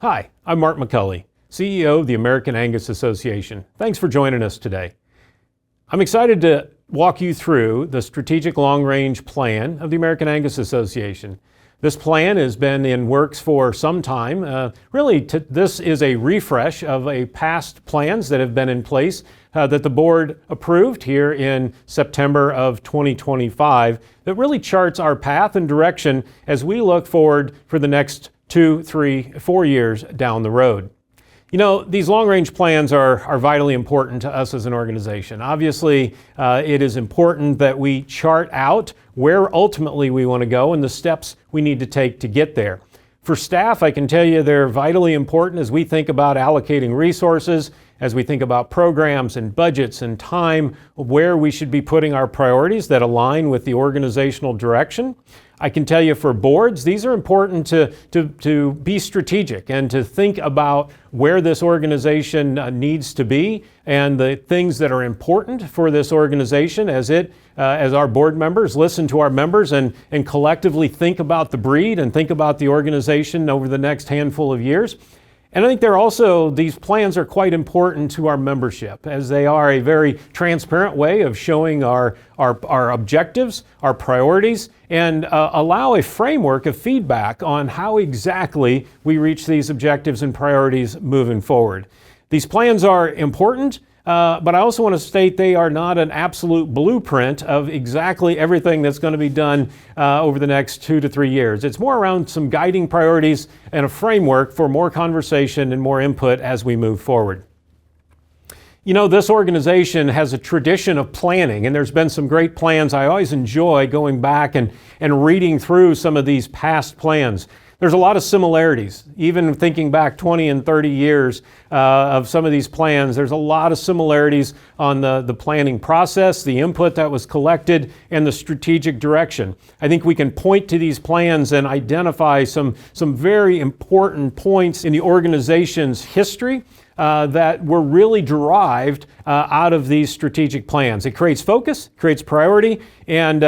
Hi, I'm Mark McCulley, CEO of the American Angus Association. Thanks for joining us today. I'm excited to walk you through the strategic long-range plan of the American Angus Association. This plan has been in works for some time. This is a refresh of past plans that have been in place that the board approved here in September of 2025 that really charts our path and direction as we look forward for the next 2, 3, 4 years down the road. You know, these long-range plans are vitally important to us as an organization. Obviously, it is important that we chart out where ultimately we want to go and the steps we need to take to get there. For staff, I can tell you they're vitally important as we think about allocating resources, as we think about programs and budgets and time, where we should be putting our priorities that align with the organizational direction. I can tell you for boards, these are important to be strategic and to think about where this organization needs to be and the things that are important for this organization as our board members listen to our members and collectively think about the breed and think about the organization over the next handful of years. And I think these plans are quite important to our membership as they are a very transparent way of showing our objectives, our priorities, and allow a framework of feedback on how exactly we reach these objectives and priorities moving forward. These plans are important, but I also want to state they are not an absolute blueprint of exactly everything that's going to be done over the next 2 to 3 years. It's more around some guiding priorities and a framework for more conversation and more input as we move forward. You know, this organization has a tradition of planning, and there's been some great plans. I always enjoy going back and reading through some of these past plans. There's a lot of similarities. Even thinking back 20 and 30 years of some of these plans, there's a lot of similarities on the planning process, the input that was collected, and the strategic direction. I think we can point to these plans and identify some very important points in the organization's history that were really derived out of these strategic plans. It creates focus, creates priority, and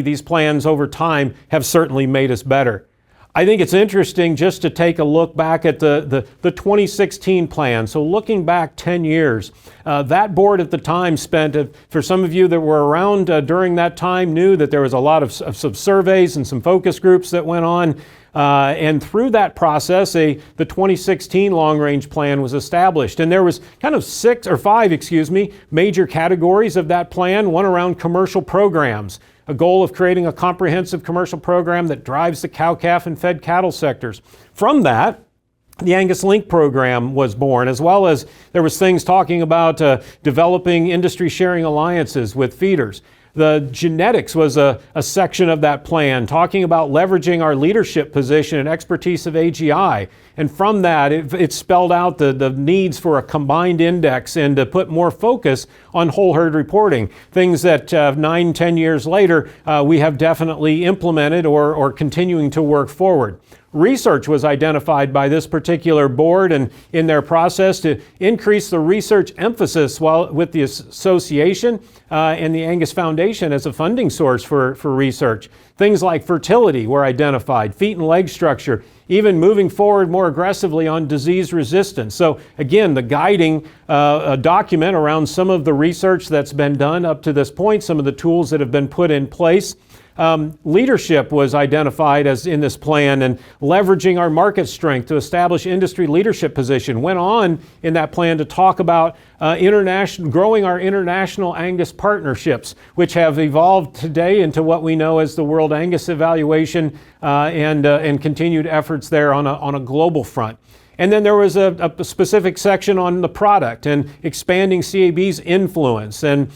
these plans over time have certainly made us better. I think it's interesting just to take a look back at the 2016 plan. So looking back 10 years, that board at the time spent, for some of you that were around during that time, knew that there was a lot of some surveys and some focus groups that went on. And through that process, the 2016 long-range plan was established. And there was kind of 5 major categories of that plan. One around commercial programs, a goal of creating a comprehensive commercial program that drives the cow-calf and fed cattle sectors. From that, the AngusLink program was born, as well as there was things talking about developing industry sharing alliances with feeders. The genetics was a section of that plan, talking about leveraging our leadership position and expertise of AGI. And from that, it spelled out the needs for a combined index and to put more focus on whole herd reporting, things that 9-10 years later we have definitely implemented or continuing to work forward. Research was identified by this particular board and in their process to increase the research emphasis with the association and the Angus Foundation as a funding source for research. Things like fertility were identified, feet and leg structure, even moving forward more aggressively on disease resistance. So again, the guiding document around some of the research that's been done up to this point, some of the tools that have been put in place. Leadership was identified as in this plan and leveraging our market strength to establish industry leadership position. Went on in that plan to talk about growing our international Angus partnerships, which have evolved today into what we know as the World Angus Evaluation and continued efforts there on a global front. And then there was a specific section on the product and expanding CAB's influence and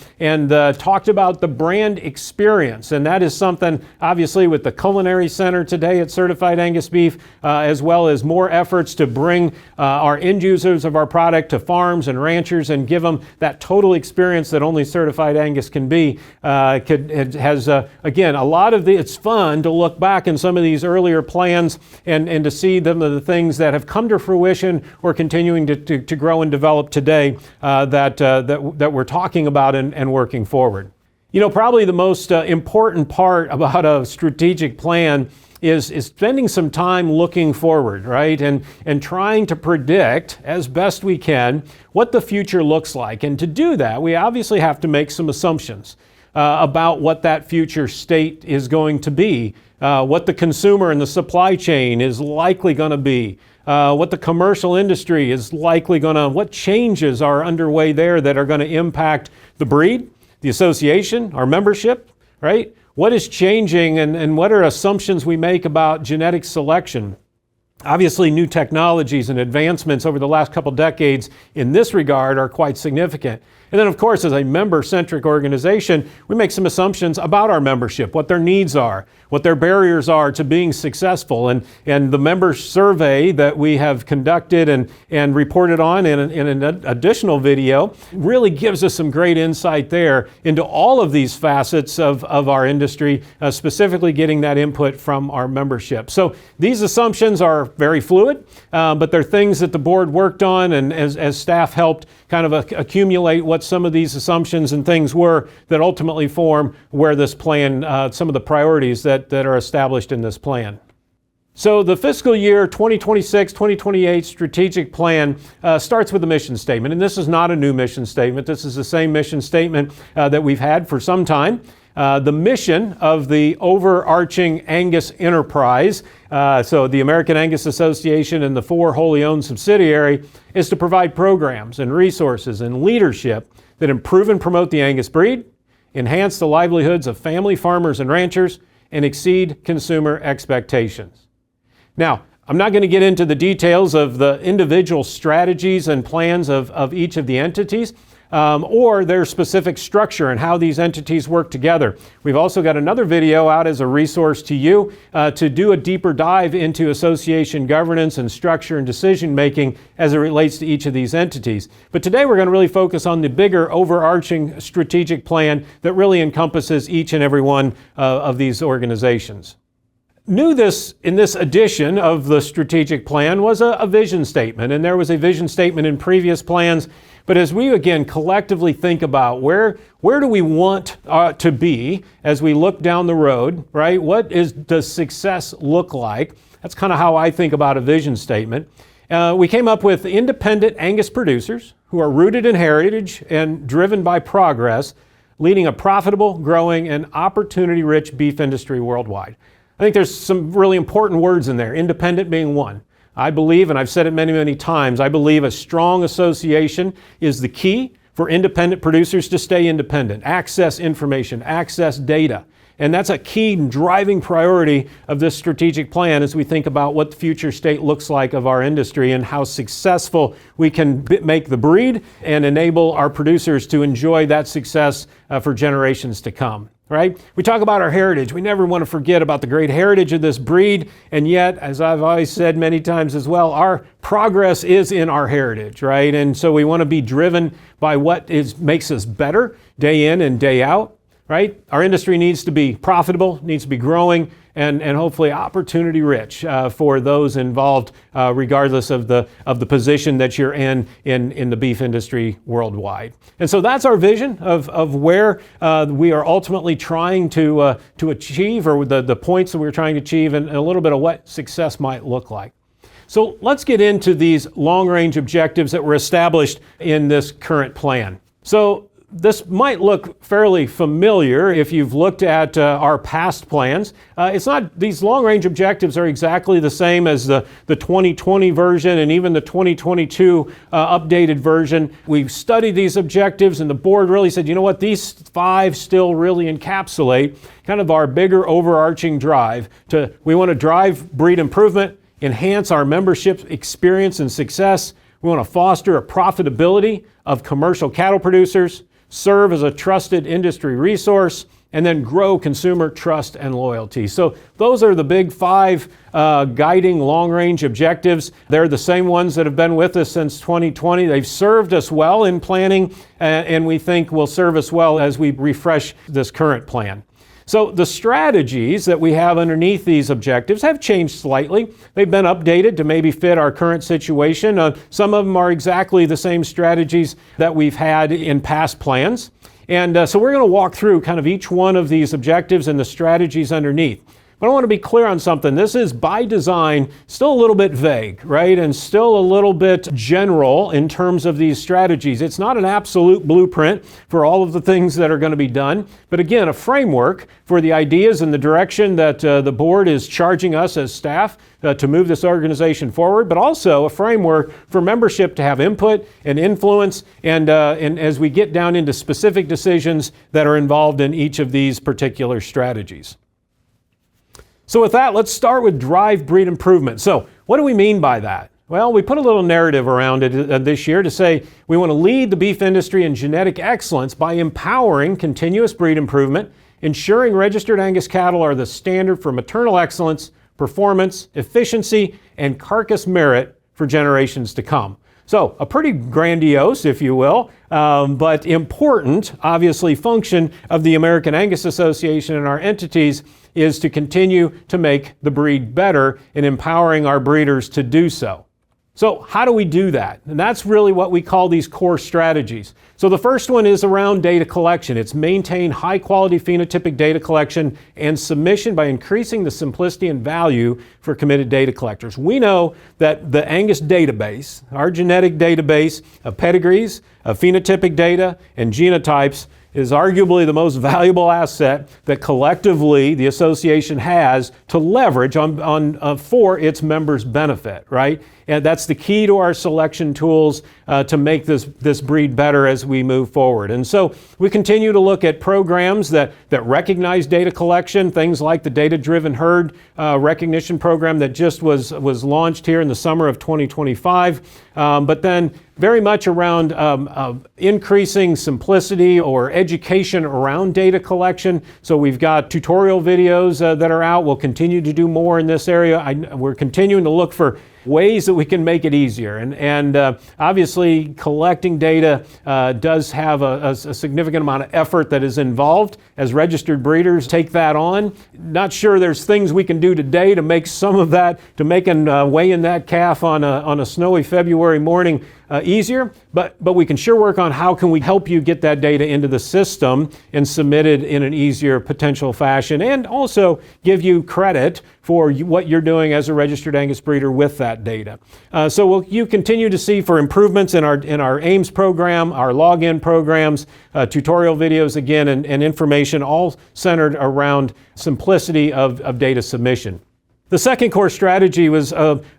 talked about the brand experience. And that is something, obviously, with the Culinary Center today at Certified Angus Beef, as well as more efforts to bring our end users of our product to farms and ranchers and give them that total experience that only Certified Angus can be. Again, a lot of it's fun to look back in some of these earlier plans and to see the things that have come to fruition or continuing to grow and develop today that we're talking about and working forward. You know, probably the most important part about a strategic plan is spending some time looking forward, right? And trying to predict as best we can what the future looks like. And to do that, we obviously have to make some assumptions about what that future state is going to be, what the consumer and the supply chain is likely going to be, what the commercial industry is likely going to, what changes are underway there that are going to impact the breed, the association, our membership, right? What is changing and what are assumptions we make about genetic selection? Obviously, new technologies and advancements over the last couple decades in this regard are quite significant. And then, of course, as a member-centric organization, we make some assumptions about our membership, what their needs are, what their barriers are to being successful. And the member survey that we have conducted and reported on in an additional video really gives us some great insight there into all of these facets of our industry, specifically getting that input from our membership. So these assumptions are very fluid, but they're things that the board worked on, and as staff helped kind of accumulate what some of these assumptions and things were that ultimately form where this plan, some of the priorities that are established in this plan. So the fiscal year 2026-2028 strategic plan starts with a mission statement, and this is not a new mission statement. This is the same mission statement that we've had for some time. The mission of the overarching Angus enterprise, so the American Angus Association and the 4 wholly owned subsidiaries, is to provide programs and resources and leadership that improve and promote the Angus breed, enhance the livelihoods of family farmers and ranchers, and exceed consumer expectations. Now, I'm not going to get into the details of the individual strategies and plans of each of the entities, or their specific structure and how these entities work together. We've also got another video out as a resource to you to do a deeper dive into association governance and structure and decision making as it relates to each of these entities. But today we're going to really focus on the bigger overarching strategic plan that really encompasses each and every one of these organizations. New in this edition of the strategic plan was a vision statement, and there was a vision statement in previous plans. But as we again collectively think about where do we want to be as we look down the road, right? What does success look like? That's kind of how I think about a vision statement. We came up with independent Angus producers who are rooted in heritage and driven by progress, leading a profitable, growing, and opportunity-rich beef industry worldwide. I think there's some really important words in there, independent being one. I believe, and I've said it many, many times, I believe a strong association is the key for independent producers to stay independent, access information, access data. And that's a key driving priority of this strategic plan as we think about what the future state looks like of our industry and how successful we can make the breed and enable our producers to enjoy that success for generations to come. Right? We talk about our heritage. We never want to forget about the great heritage of this breed. And yet, as I've always said many times as well, our progress is in our heritage, right? And so we want to be driven by what makes us better day in and day out, right? Our industry needs to be profitable, needs to be growing, and hopefully opportunity rich for those involved, regardless of the position that you're in the beef industry worldwide. And so that's our vision of where we are ultimately trying to achieve, or the points that we're trying to achieve, and a little bit of what success might look like. So let's get into these long-range objectives that were established in this current plan. So this might look fairly familiar if you've looked at our past plans. It's not, these long-range objectives are exactly the same as the 2020 version and even the 2022 updated version. We've studied these objectives, and the board really said, you know what, these 5 still really encapsulate kind of our bigger overarching drive we want to drive breed improvement, enhance our membership experience and success. We want to foster a profitability of commercial cattle producers, serve as a trusted industry resource, and then grow consumer trust and loyalty. So those are the big 5 guiding long-range objectives. They're the same ones that have been with us since 2020. They've served us well in planning, and we think will serve us well as we refresh this current plan. So the strategies that we have underneath these objectives have changed slightly. They've been updated to maybe fit our current situation. Some of them are exactly the same strategies that we've had in past plans. And so we're going to walk through kind of each one of these objectives and the strategies underneath. But I want to be clear on something. This is by design still a little bit vague, right? And still a little bit general in terms of these strategies. It's not an absolute blueprint for all of the things that are going to be done, but again, a framework for the ideas and the direction that the board is charging us as staff to move this organization forward, but also a framework for membership to have input and influence, and as we get down into specific decisions that are involved in each of these particular strategies. So with that, let's start with drive breed improvement. So what do we mean by that? Well, we put a little narrative around it this year to say we want to lead the beef industry in genetic excellence by empowering continuous breed improvement, ensuring registered Angus cattle are the standard for maternal excellence, performance, efficiency, and carcass merit for generations to come. So a pretty grandiose, if you will, but important, obviously, function of the American Angus Association and our entities is to continue to make the breed better and empowering our breeders to do so. So how do we do that? And that's really what we call these core strategies. So the first one is around data collection. It's maintain high quality phenotypic data collection and submission by increasing the simplicity and value for committed data collectors. We know that the Angus database, our genetic database of pedigrees, of phenotypic data, and genotypes is arguably the most valuable asset that collectively the association has to leverage for its members' benefit, right? And that's the key to our selection tools to make this breed better as we move forward. And so we continue to look at programs that recognize data collection, things like the Data-Driven Herd Recognition Program that just was launched here in the summer of 2025, but then very much around increasing simplicity or education around data collection. So we've got tutorial videos that are out. We'll continue to do more in this area. We're continuing to look for ways that we can make it easier. And obviously collecting data does have a significant amount of effort that is involved as registered breeders take that on. Not sure there's things we can do today to make some of that, to make weighing that calf on a snowy February morning easier, but we can sure work on how can we help you get that data into the system and submit it in an easier potential fashion, and also give you credit for what you're doing as a registered Angus breeder with that data. So you continue to see for improvements in our AIMS program, our login programs, tutorial videos again, and information all centered around simplicity of data submission. The second core strategy was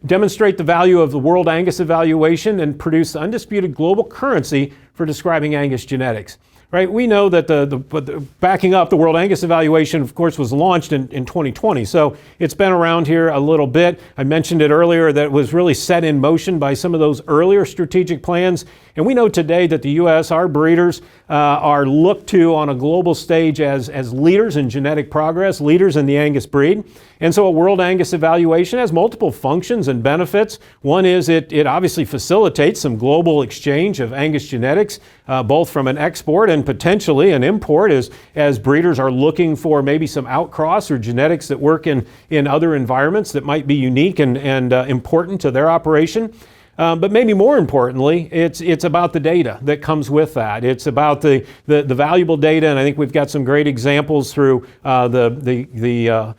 demonstrate the value of the World Angus evaluation and produce the undisputed global currency for describing Angus genetics. Right? We know that backing up, the World Angus evaluation, of course, was launched in 2020. So it's been around here a little bit. I mentioned it earlier that it was really set in motion by some of those earlier strategic plans. And we know today that the U.S., our breeders, are looked to on a global stage as leaders in genetic progress, leaders in the Angus breed. And so a World Angus evaluation has multiple functions and benefits. One is it obviously facilitates some global exchange of Angus genetics, both from an export and potentially an import as breeders are looking for maybe some outcross or genetics that work in other environments that might be unique and important to their operation. But maybe more importantly, it's about the data that comes with that. It's about the valuable data, and I think we've got some great examples through the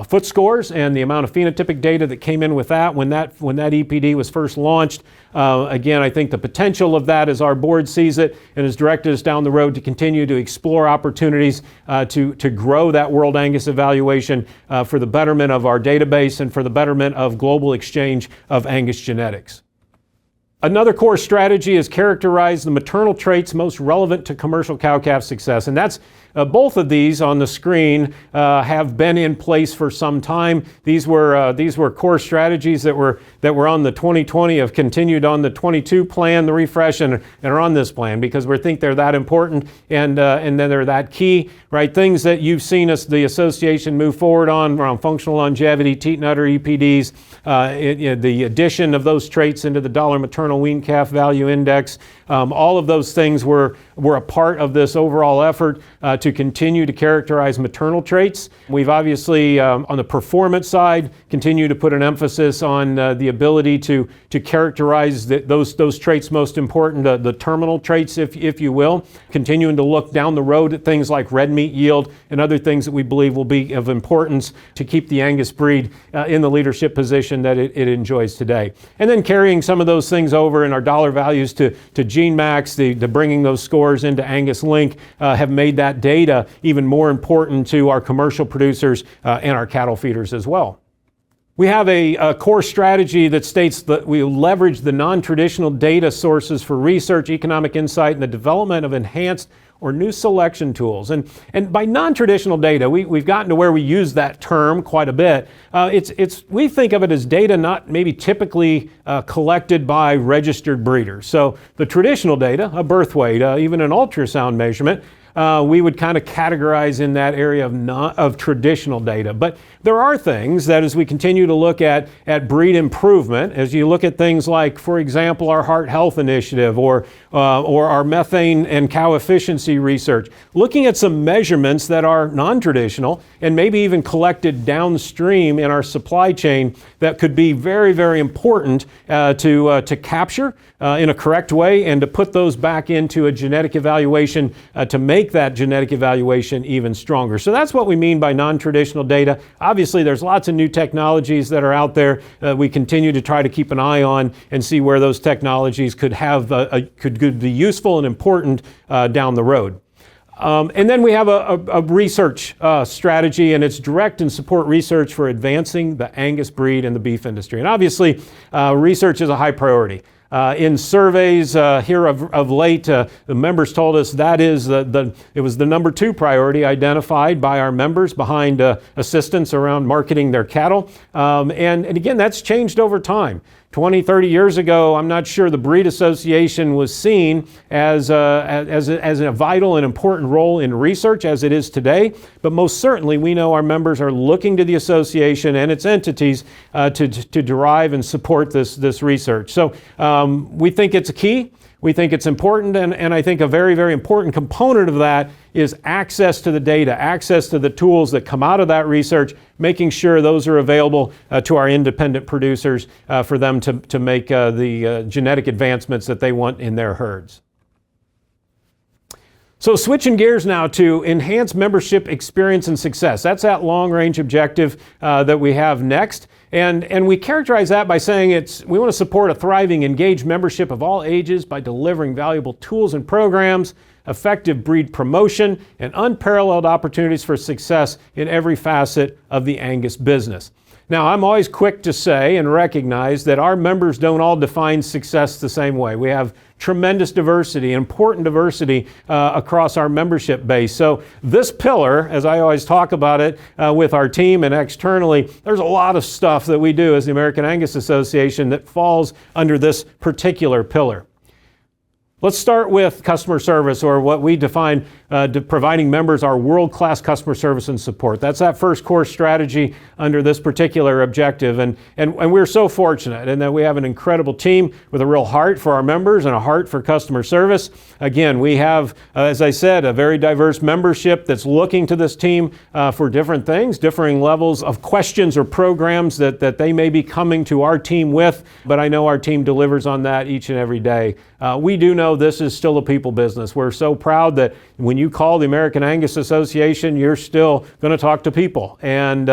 foot scores and the amount of phenotypic data that came in with that when that EPD was first launched. Again, I think the potential of that as our board sees it and has directed us down the road to continue to explore opportunities to grow that World Angus evaluation for the betterment of our database and for the betterment of global exchange of Angus genetics. Another core strategy is characterize the maternal traits most relevant to commercial cow-calf success, and that's both of these on the screen have been in place for some time. These were core strategies that were on the 2020, have continued on the 22 plan, the refresh, and are on this plan because we think they're that important and then they're that key, right? Things that you've seen us, the association, move forward on around functional longevity, teat and udder EPDs, the addition of those traits into the dollar maternal wean calf value index. All of those things were we're a part of this overall effort to continue to characterize maternal traits. We've obviously, on the performance side, continue to put an emphasis on the ability to characterize those traits most important, the terminal traits, if you will, continuing to look down the road at things like red meat yield and other things that we believe will be of importance to keep the Angus breed in the leadership position that it enjoys today. And then carrying some of those things over in our dollar values to GeneMax, the bringing those scores into AngusLink have made that data even more important to our commercial producers and our cattle feeders as well. We have a core strategy that states that we leverage the non-traditional data sources for research, economic insight, and the development of enhanced or new selection tools. And by non-traditional data, we've gotten to where we use that term quite a bit. We think of it as data not maybe typically collected by registered breeders. So the traditional data, a birth weight, even an ultrasound measurement, we would kind of categorize in that area of traditional data. But there are things that as we continue to look at breed improvement, as you look at things like, for example, our heart health initiative or our methane and cow efficiency research, looking at some measurements that are non-traditional and maybe even collected downstream in our supply chain that could be very, very important to capture in a correct way and to put those back into a genetic evaluation to make that genetic evaluation even stronger. So that's what we mean by non-traditional data. Obviously, there's lots of new technologies that are out there. We continue to try to keep an eye on and see where those technologies could be useful and important down the road. And then we have a research strategy, and it's direct and support research for advancing the Angus breed in the beef industry. And obviously, research is a high priority. In surveys here of late, the members told us that it was the number 2 priority identified by our members behind assistance around marketing their cattle. And again, that's changed over time. 20, 30 years ago, I'm not sure the Breed Association was seen as a vital and important role in research as it is today, but most certainly we know our members are looking to the association and its entities to derive and support this research. So we think it's a key. We think it's important, and I think a very, very important component of that is access to the data, access to the tools that come out of that research, making sure those are available to our independent producers for them to make the genetic advancements that they want in their herds. So switching gears now to enhance membership experience and success. That's that long-range objective that we have next. And we characterize that by saying we want to support a thriving, engaged membership of all ages by delivering valuable tools and programs, effective breed promotion, and unparalleled opportunities for success in every facet of the Angus business. Now, I'm always quick to say and recognize that our members don't all define success the same way. We have tremendous diversity, important diversity across our membership base. So this pillar, as I always talk about it with our team and externally, there's a lot of stuff that we do as the American Angus Association that falls under this particular pillar. Let's start with customer service, or what we define providing members our world-class customer service and support. That's that first core strategy under this particular objective. And we're so fortunate in that we have an incredible team with a real heart for our members and a heart for customer service. Again, we have, as I said, a very diverse membership that's looking to this team for different things, differing levels of questions or programs that they may be coming to our team with, but I know our team delivers on that each and every day. We do know this is still a people business. We're so proud that when you call the American Angus Association, you're still going to talk to people. And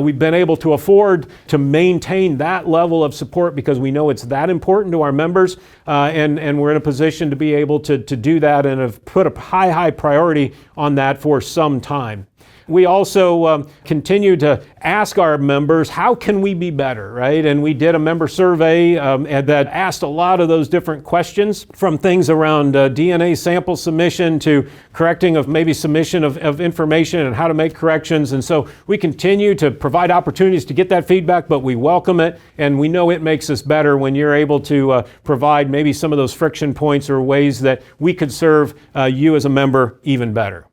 we've been able to afford to maintain that level of support because we know it's that important to our members. And we're in a position to be able to do that and have put a high priority on that for some time. We also continue to ask our members, how can we be better, right? And we did a member survey that asked a lot of those different questions, from things around DNA sample submission to correcting of maybe submission of information and how to make corrections. And so we continue to provide opportunities to get that feedback, but we welcome it, and we know it makes us better when you're able to provide maybe some of those friction points or ways that we could serve you as a member even better.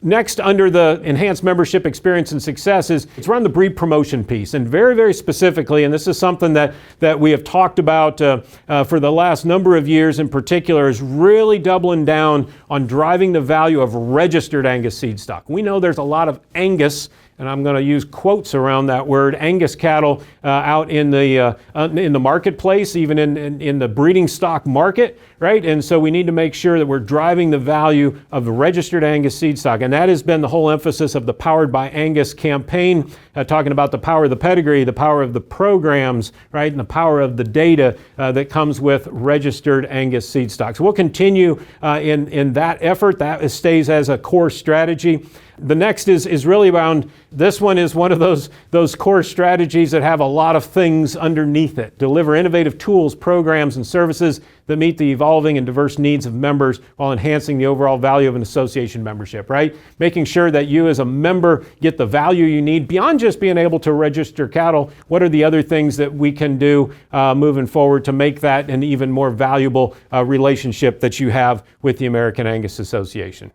Next, under the enhanced membership experience and success is it's around the breed promotion piece, and very, very specifically, and this is something that we have talked about for the last number of years in particular, is really doubling down on driving the value of registered Angus seed stock. We know there's a lot of Angus, and I'm going to use quotes around that word, Angus cattle out in the marketplace, even in the breeding stock market, right? And so we need to make sure that we're driving the value of the registered Angus seed stock. And that has been the whole emphasis of the Powered by Angus campaign, talking about the power of the pedigree, the power of the programs, right? And the power of the data that comes with registered Angus seed stock. So we'll continue in that effort. That stays as a core strategy. The next is really around, this one is one of those core strategies that have a lot of things underneath it. Deliver innovative tools, programs, and services that meet the evolving and diverse needs of members while enhancing the overall value of an association membership, right? Making sure that you as a member get the value you need beyond just being able to register cattle. What are the other things that we can do moving forward to make that an even more valuable relationship that you have with the American Angus Association?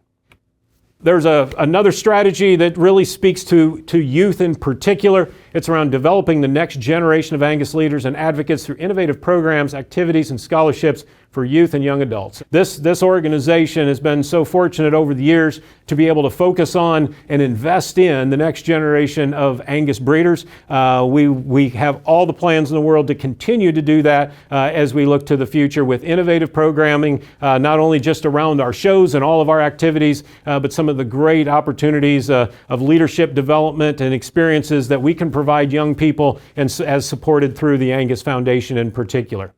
There's another strategy that really speaks to youth in particular. It's around developing the next generation of Angus leaders and advocates through innovative programs, activities, and scholarships for youth and young adults. This organization has been so fortunate over the years to be able to focus on and invest in the next generation of Angus breeders. We have all the plans in the world to continue to do that as we look to the future with innovative programming, not only just around our shows and all of our activities, but some of the great opportunities of leadership development and experiences that we can provide young people, and as supported through the Angus Foundation in particular.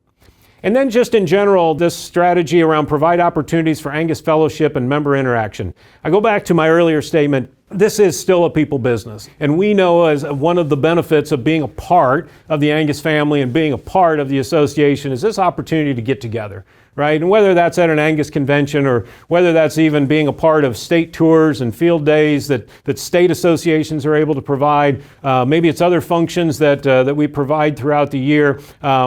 And then just in general, this strategy around provide opportunities for Angus fellowship and member interaction. I go back to my earlier statement. This is still a people business. And we know as one of the benefits of being a part of the Angus family and being a part of the association is this opportunity to get together, right? And whether that's at an Angus convention or whether that's even being a part of state tours and field days that state associations are able to provide, maybe it's other functions that we provide throughout the year.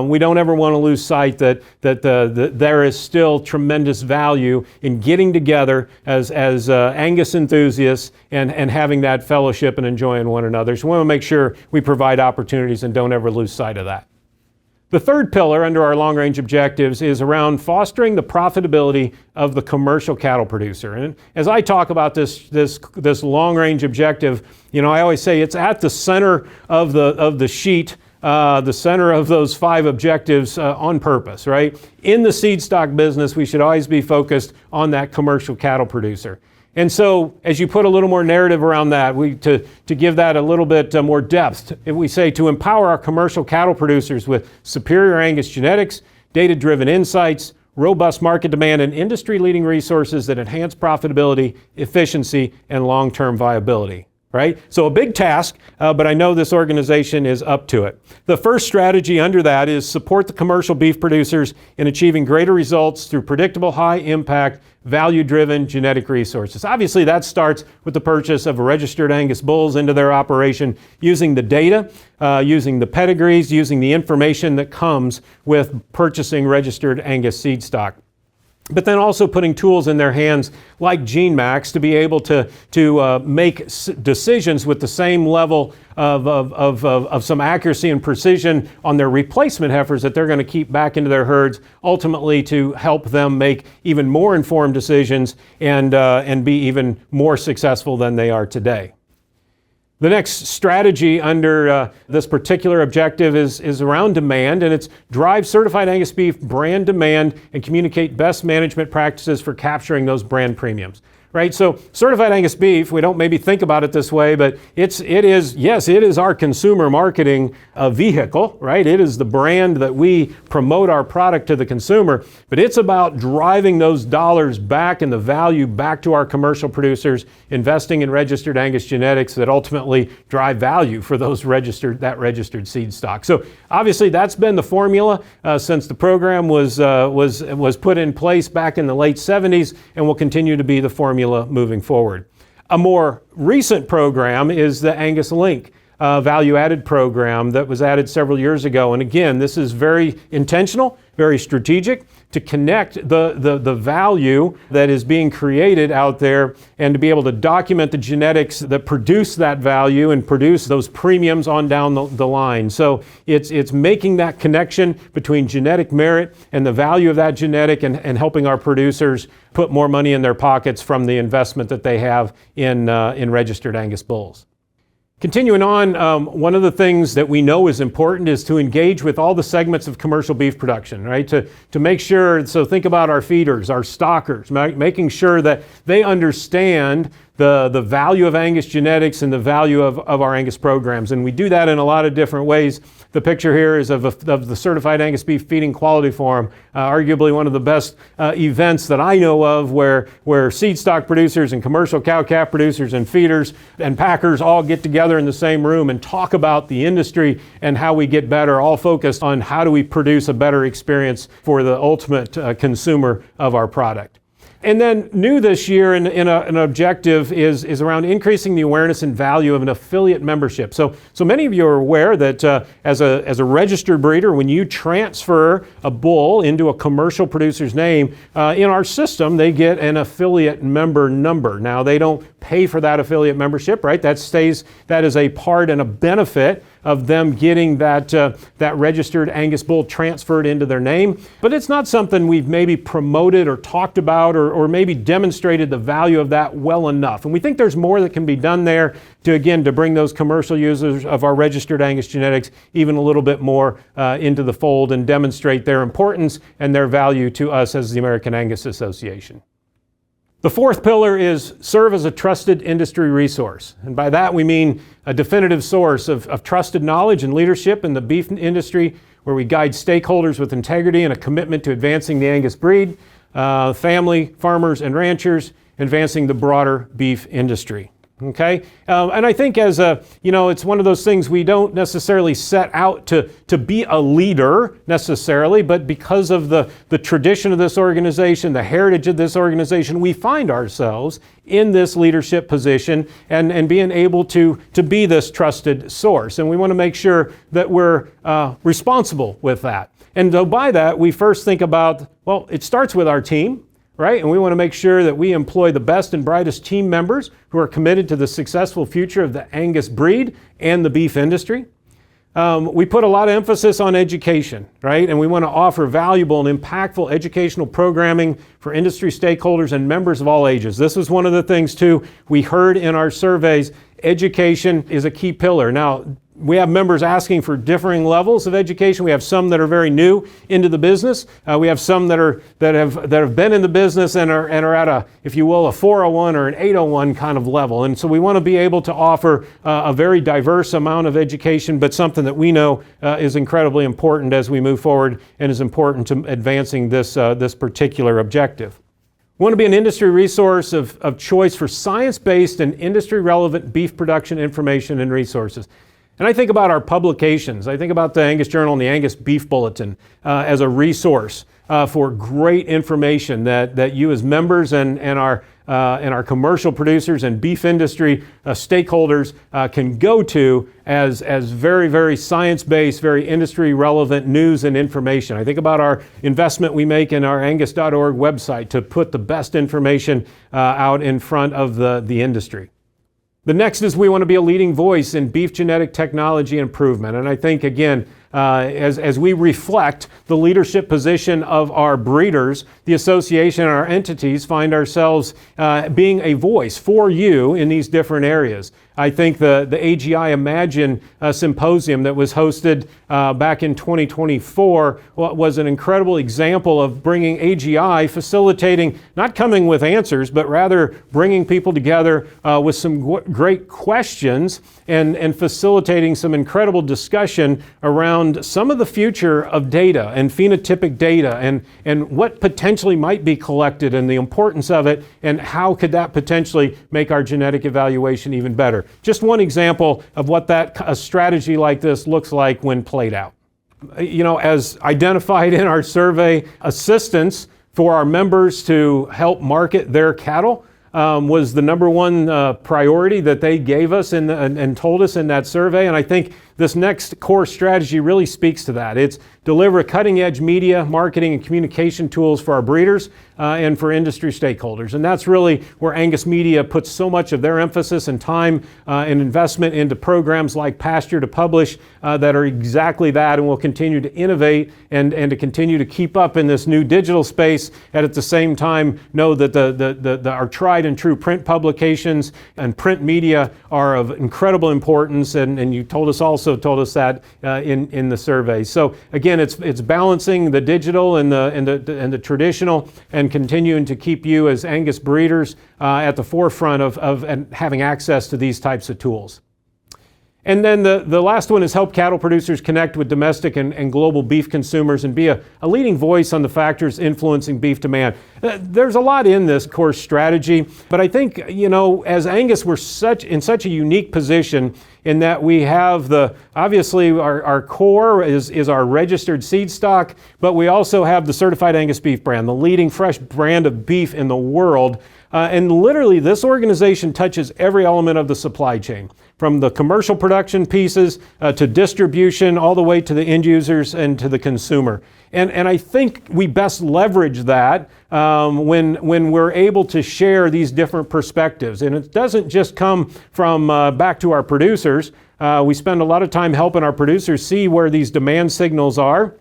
We don't ever want to lose sight that there is still tremendous value in getting together as Angus enthusiasts and having that fellowship and enjoying one another. So we want to make sure we provide opportunities and don't ever lose sight of that. The third pillar under our long-range objectives is around fostering the profitability of the commercial cattle producer. And as I talk about this long-range objective, I always say it's at the center of the sheet, the center of those 5 objectives on purpose, right? In the seed stock business, we should always be focused on that commercial cattle producer. And so, as you put a little more narrative around that, to give that a little bit more depth, we say to empower our commercial cattle producers with superior Angus genetics, data-driven insights, robust market demand, and industry-leading resources that enhance profitability, efficiency, and long-term viability. Right? So a big task, but I know this organization is up to it. The first strategy under that is support the commercial beef producers in achieving greater results through predictable, high-impact, value-driven genetic resources. Obviously, that starts with the purchase of registered Angus bulls into their operation, using the data, using the pedigrees, using the information that comes with purchasing registered Angus seed stock. But then also putting tools in their hands like GeneMax to be able to make decisions with the same level of some accuracy and precision on their replacement heifers that they're going to keep back into their herds, ultimately to help them make even more informed decisions and be even more successful than they are today. The next strategy under this particular objective is around demand, and it's drive certified Angus beef brand demand and communicate best management practices for capturing those brand premiums. Right? So certified Angus beef, we don't maybe think about it this way, but it is our consumer marketing vehicle, right? It is the brand that we promote our product to the consumer, but it's about driving those dollars back and the value back to our commercial producers, investing in registered Angus genetics that ultimately drive value for those registered seed stock. So obviously that's been the formula since the program was put in place back in the late 70s, and will continue to be the formula moving forward. A more recent program is the AngusLink. value-added program that was added several years ago. And again, this is very intentional, very strategic to connect the value that is being created out there and to be able to document the genetics that produce that value and produce those premiums on down the line. So it's making that connection between genetic merit and the value of that genetic and helping our producers put more money in their pockets from the investment that they have in registered Angus bulls. Continuing on, one of the things that we know is important is to engage with all the segments of commercial beef production, right? To make sure, so think about our feeders, our stockers, making sure that they understand the value of Angus genetics and the value of our Angus programs. And we do that in a lot of different ways. The picture here is of the Certified Angus Beef Feeding Quality Forum, arguably one of the best events that I know of where seed stock producers and commercial cow-calf producers and feeders and packers all get together in the same room and talk about the industry and how we get better, all focused on how do we produce a better experience for the ultimate consumer of our product. And then new this year in an objective is around increasing the awareness and value of an affiliate membership. So many of you are aware that as a registered breeder, when you transfer a bull into a commercial producer's name, in our system, they get an affiliate member number. Now, they don't pay for that affiliate membership, right? That is a part and a benefit of them getting that registered Angus bull transferred into their name. But it's not something we've maybe promoted or talked about or maybe demonstrated the value of that well enough. And we think there's more that can be done there to bring those commercial users of our registered Angus genetics even a little bit more into the fold and demonstrate their importance and their value to us as the American Angus Association. The fourth pillar is serve as a trusted industry resource. And by that we mean a definitive source of trusted knowledge and leadership in the beef industry where we guide stakeholders with integrity and a commitment to advancing the Angus breed, family, farmers, and ranchers, advancing the broader beef industry. Okay, and I think it's one of those things we don't necessarily set out to be a leader necessarily, but because of the tradition of this organization, the heritage of this organization, we find ourselves in this leadership position and being able to be this trusted source. And we want to make sure that we're responsible with that. And so by that, we first think about, well, it starts with our team. Right? And we want to make sure that we employ the best and brightest team members who are committed to the successful future of the Angus breed and the beef industry. We put a lot of emphasis on education, right? And we want to offer valuable and impactful educational programming for industry stakeholders and members of all ages. This was one of the things, too, we heard in our surveys. Education is a key pillar. Now, we have members asking for differing levels of education. We have some that are very new into the business. We have some that have been in the business and are at a, if you will, a 401 or an 801 kind of level. And so we want to be able to offer a very diverse amount of education, but something that we know is incredibly important as we move forward and is important to advancing this particular objective. We want to be an industry resource of choice for science-based and industry-relevant beef production information and resources. And I think about our publications. I think about the Angus Journal and the Angus Beef Bulletin as a resource for great information that you as members and our commercial producers and beef industry stakeholders can go to as very, very science-based, very industry-relevant news and information. I think about our investment we make in our angus.org website to put the best information out in front of the industry. The next is we want to be a leading voice in beef genetic technology improvement. And I think, again, as we reflect the leadership position of our breeders, the association and our entities find ourselves being a voice for you in these different areas. I think the AGI Imagine symposium that was hosted back in 2024 was an incredible example of bringing AGI, facilitating, not coming with answers, but rather bringing people together with some great questions and facilitating some incredible discussion around some of the future of data and phenotypic data and what potentially might be collected and the importance of it and how could that potentially make our genetic evaluation even better. Just one example of what a strategy like this looks like when played out. As identified in our survey, assistance for our members to help market their cattle was the number one priority that they gave us and told us in that survey. And I think this next core strategy really speaks to that. It's deliver cutting-edge media, marketing, and communication tools for our breeders and for industry stakeholders. And that's really where Angus Media puts so much of their emphasis and time and investment into programs like Pasture to Publish that are exactly that, and will continue to innovate and to continue to keep up in this new digital space, and at the same time know that our tried and true print publications and print media are of incredible importance, and you told us that in the survey. So again, it's balancing the digital and the traditional, and continuing to keep you as Angus breeders at the forefront of having access to these types of tools. And then the last one is help cattle producers connect with domestic and global beef consumers and be a leading voice on the factors influencing beef demand. There's a lot in this core strategy, but I think, as Angus, we're in such a unique position in that we have obviously our core is our registered seed stock, but we also have the Certified Angus Beef brand, the leading fresh brand of beef in the world. And literally, this organization touches every element of the supply chain, from the commercial production pieces to distribution, all the way to the end users and to the consumer. And I think we best leverage that when we're able to share these different perspectives. And it doesn't just come from back to our producers. We spend a lot of time helping our producers see where these demand signals are.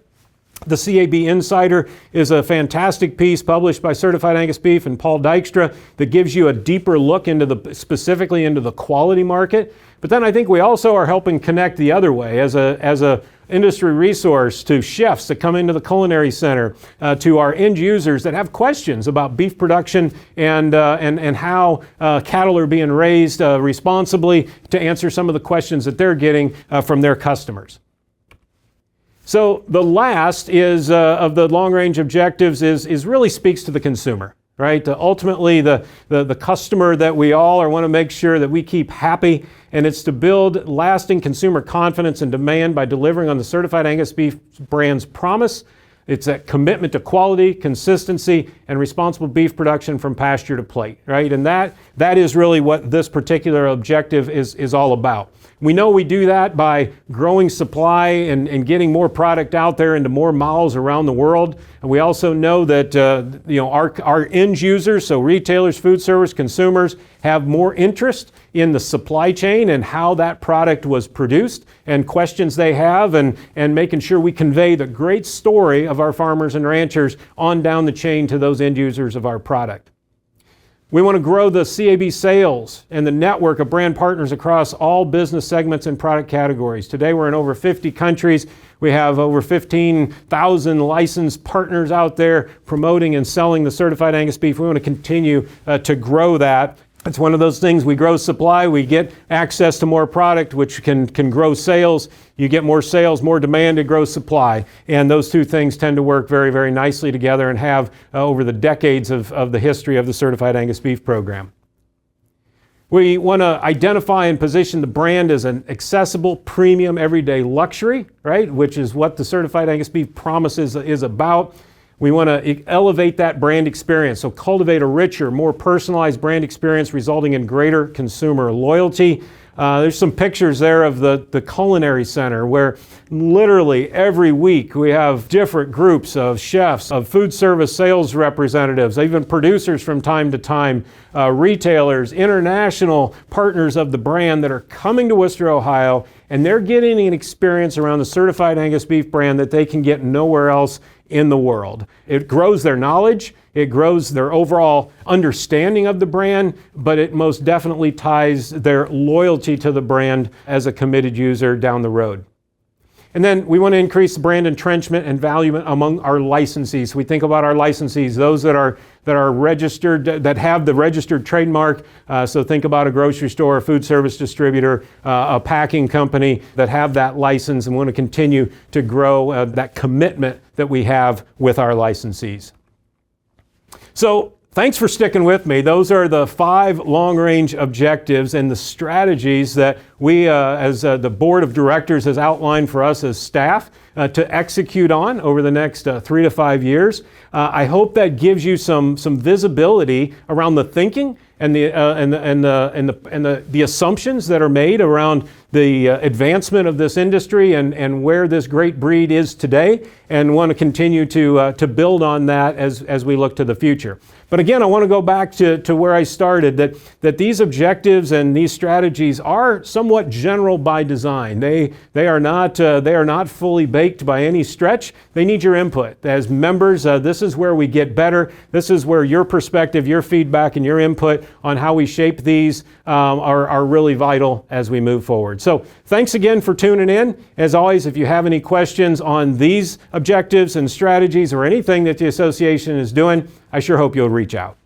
The CAB Insider is a fantastic piece published by Certified Angus Beef and Paul Dykstra that gives you a deeper look specifically into the quality market. But then I think we also are helping connect the other way as a industry resource to chefs that come into the culinary center, to our end users that have questions about beef production and how cattle are being raised responsibly, to answer some of the questions that they're getting from their customers. So the last is of the long-range objectives is really speaks to the consumer, right? Ultimately, the customer that we all want to make sure that we keep happy, and it's to build lasting consumer confidence and demand by delivering on the Certified Angus Beef brand's promise. It's that commitment to quality, consistency, and responsible beef production from pasture to plate, right? And that is really what this particular objective is all about. We know we do that by growing supply and getting more product out there into more mouths around the world. And we also know that our end users, so retailers, food service, consumers, have more interest in the supply chain and how that product was produced, and questions they have, and making sure we convey the great story of our farmers and ranchers on down the chain to those end users of our product. We want to grow the CAB sales and the network of brand partners across all business segments and product categories. Today we're in over 50 countries. We have over 15,000 licensed partners out there promoting and selling the Certified Angus Beef. We want to continue to grow that. It's one of those things, we grow supply, we get access to more product, which can grow sales. You get more sales, more demand, it grows supply. And those two things tend to work very, very nicely together, and have over the decades of the history of the Certified Angus Beef program. We want to identify and position the brand as an accessible, premium, everyday luxury, right? Which is what the Certified Angus Beef promise is about. We want to elevate that brand experience, so cultivate a richer, more personalized brand experience resulting in greater consumer loyalty. There's some pictures there of the culinary center, where literally every week we have different groups of chefs, of food service sales representatives, even producers from time to time, retailers, international partners of the brand that are coming to Worcester, Ohio, and they're getting an experience around the Certified Angus Beef brand that they can get nowhere else in the world. It grows their knowledge, it grows their overall understanding of the brand, but it most definitely ties their loyalty to the brand as a committed user down the road. And then we want to increase brand entrenchment and value among our licensees. We think about our licensees, those that are registered, that have the registered trademark. So think about a grocery store, a food service distributor, a packing company that have that license, and want to continue to grow that commitment that we have with our licensees. So thanks for sticking with me. Those are the 5 long-range objectives and the strategies that we, as the board of directors, has outlined for us as staff to execute on over the next 3 to 5 years. I hope that gives you some visibility around the thinking and the assumptions that are made around the advancement of this industry and where this great breed is today, and want to continue to build on that as we look to the future. But again, I want to go back to where I started, that these objectives and these strategies are somewhat general by design. They are not fully baked by any stretch. They need your input. As members, this is where we get better. This is where your perspective, your feedback, and your input on how we shape these are really vital as we move forward. So thanks again for tuning in. As always, if you have any questions on these objectives and strategies or anything that the association is doing, I sure hope you'll reach out.